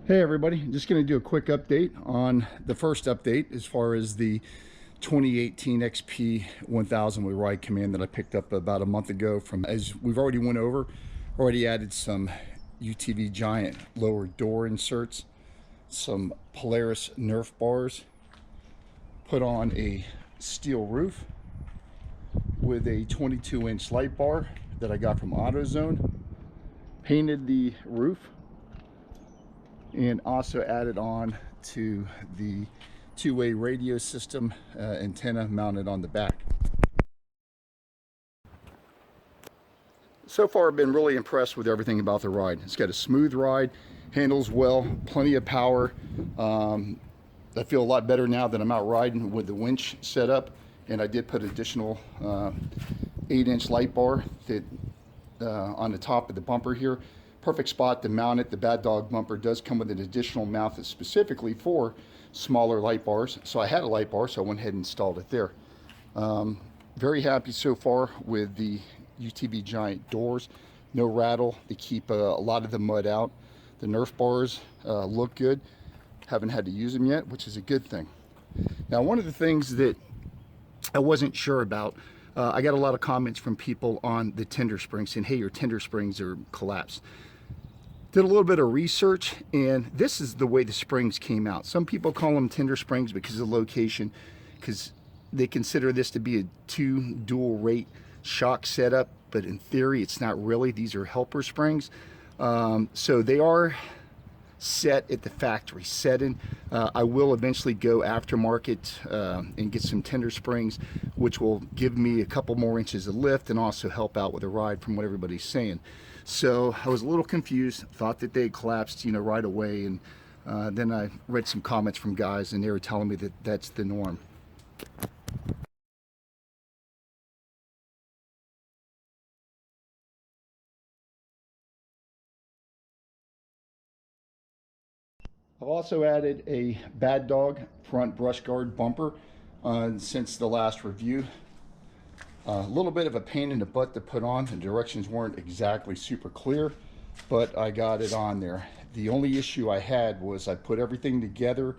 Hey everybody, just going to do a quick update on the first update as far as the 2018 XP 1000 with Ride Command that I picked up about a month ago. From, as we've already went over, already added some UTV Giant lower door inserts, some Polaris Nerf bars, put on a steel roof with a 22-inch light bar that I got from AutoZone, painted the roof, and also added on to the two-way radio system antenna mounted on the back. So far I've been really impressed with everything about the ride. It's got a smooth ride, handles well, plenty of power. I feel a lot better now that I'm out riding with the winch set up, and I did put additional 8-inch light bar that on the top of the bumper here. Perfect spot to mount it. The Bad Dog bumper does come with an additional mount that's specifically for smaller light bars. So I had a light bar, so I went ahead and installed it there. Very happy so far with the UTV Giant doors. No rattle. They keep a lot of the mud out. The Nerf bars look good. Haven't had to use them yet, which is a good thing. Now, one of the things that I wasn't sure about, I got a lot of comments from people on the tender springs saying, hey, your tender springs are collapsed. Did a little bit of research, and this is the way the springs came out. Some people call them tender springs because of the location, because they consider this to be a 2 dual rate shock setup, but in theory it's not really. These are helper springs. So they are set at the factory setting. I will eventually go aftermarket and get some tender springs, which will give me a couple more inches of lift and also help out with the ride from what everybody's saying. So I was a little confused, thought that they had collapsed, right away, and then I read some comments from guys and they were telling me that that's the norm. I've also added a Bad Dog front brush guard bumper since the last review. A little bit of a pain in the butt to put on. The directions weren't exactly super clear, but I got it on there. The only issue I had was I put everything together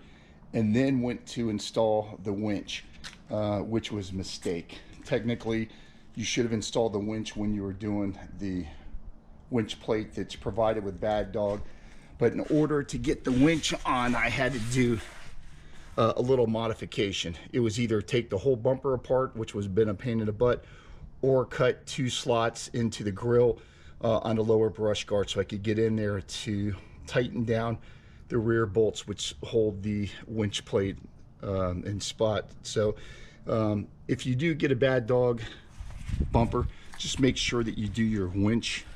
and then went to install the winch, which was a mistake. Technically, you should have installed the winch when you were doing the winch plate that's provided with Bad Dog. But in order to get the winch on, I had to do a little modification. It was either take the whole bumper apart, which was been a pain in the butt, or cut 2 slots into the grill on the lower brush guard so I could get in there to tighten down the rear bolts which hold the winch plate in spot. So if you do get a Bad Dog bumper, just make sure that you do your winch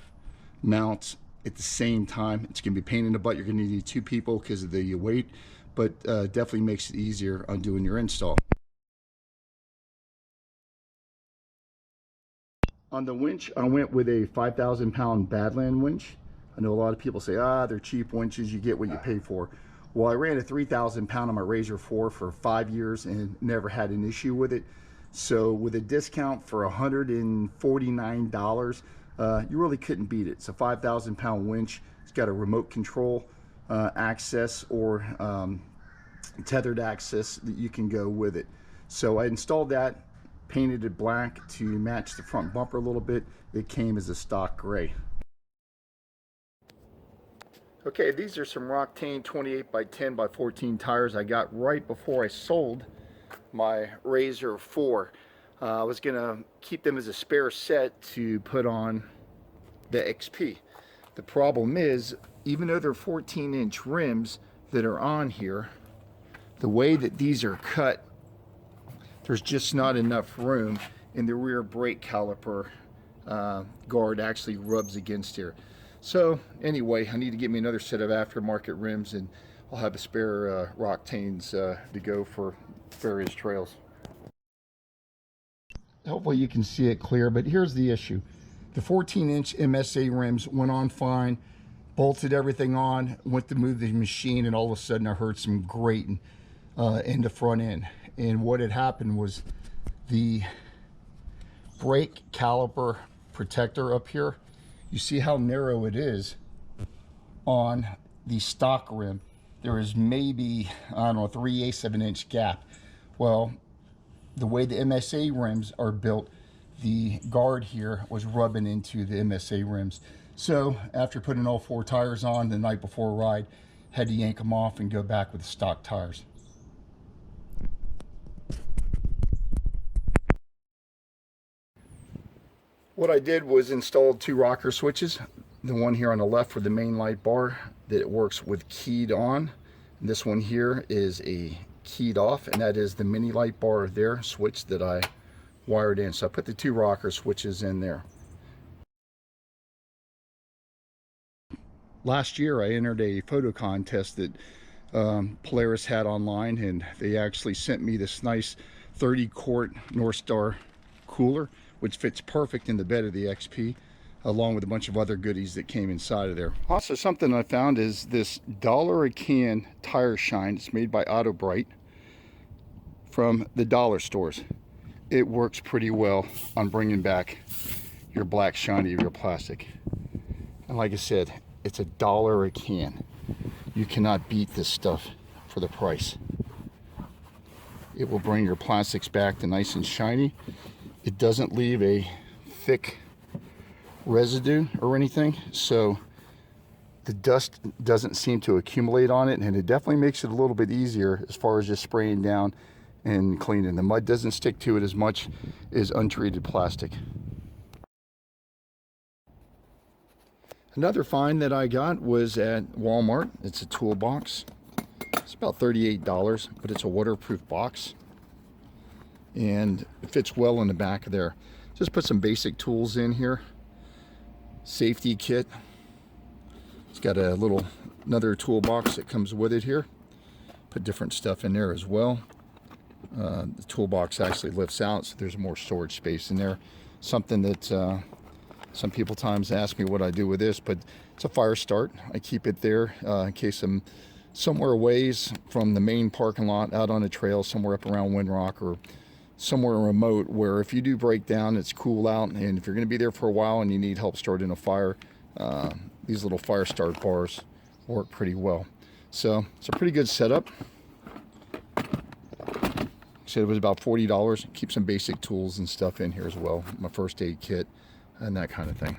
mounts at the same time. It's gonna be a pain in the butt. You're gonna need 2 people because of the weight, but definitely makes it easier on doing your install. On the winch, I went with a 5,000-pound Badland winch. I know a lot of people say, they're cheap winches, you get what you pay for. Well, I ran a 3,000-pound on my RZR 4 for 5 years and never had an issue with it. So with a discount for $149, you really couldn't beat it. It's a 5,000-pound winch. It's got a remote control access or tethered access that you can go with it. So I installed that, painted it black to match the front bumper a little bit. It came as a stock gray. Okay, these are some Roctane 28 by 10 by 14 tires I got right before I sold my RZR 4. I was gonna keep them as a spare set to put on the XP. The problem is, even though they're 14-inch rims that are on here, the way that these are cut, there's just not enough room, and the rear brake caliper guard actually rubs against here. So anyway, I need to get me another set of aftermarket rims, and I'll have a spare Roctanes to go for various trails. Hopefully you can see it clear, but here's the issue. The 14-inch MSA rims went on fine, bolted everything on, went to move the machine, and all of a sudden I heard some grating in the front end. And what had happened was the brake caliper protector up here, you see how narrow it is on the stock rim, there is maybe, I don't know, 3/8 of an inch gap. Well, the way the MSA rims are built, the guard here was rubbing into the MSA rims. So after putting all 4 tires on the night before a ride, had to yank them off and go back with the stock tires. What I did was installed 2 rocker switches. The one here on the left for the main light bar that it works with keyed on. And this one here is a keyed off, and that is the mini light bar there switch that I wired in. So I put the 2 rocker switches in there. Last year I entered a photo contest that Polaris had online, and they actually sent me this nice 30-quart North Star cooler, which fits perfect in the bed of the XP, along with a bunch of other goodies that came inside of there. Also, something I found is this $1 a can tire shine. It's made by Auto Bright from the dollar stores. It works pretty well on bringing back your black shiny of your plastic. And like I said, it's $1 a can. You cannot beat this stuff for the price. It will bring your plastics back to nice and shiny. It doesn't leave a thick residue or anything, so the dust doesn't seem to accumulate on it, and it definitely makes it a little bit easier as far as just spraying down and cleaning. The mud doesn't stick to it as much as untreated plastic. Another find that I got was at Walmart. It's a toolbox. It's about $38, but it's a waterproof box, and it fits well in the back there. Just put some basic tools in here. Safety kit. It's got a little another toolbox that comes with it here. Put different stuff in there as well. The toolbox actually lifts out, so there's more storage space in there. Something that some people times ask me what I do with this, but it's a fire start. I keep it there in case I'm somewhere a ways from the main parking lot, out on a trail somewhere up around Windrock, or somewhere remote where if you do break down, it's cool out, and if you're going to be there for a while and you need help starting a fire, these little fire start bars work pretty well. So it's a pretty good setup. I said it was about $40. Keep some basic tools and stuff in here as well. My first aid kit and that kind of thing.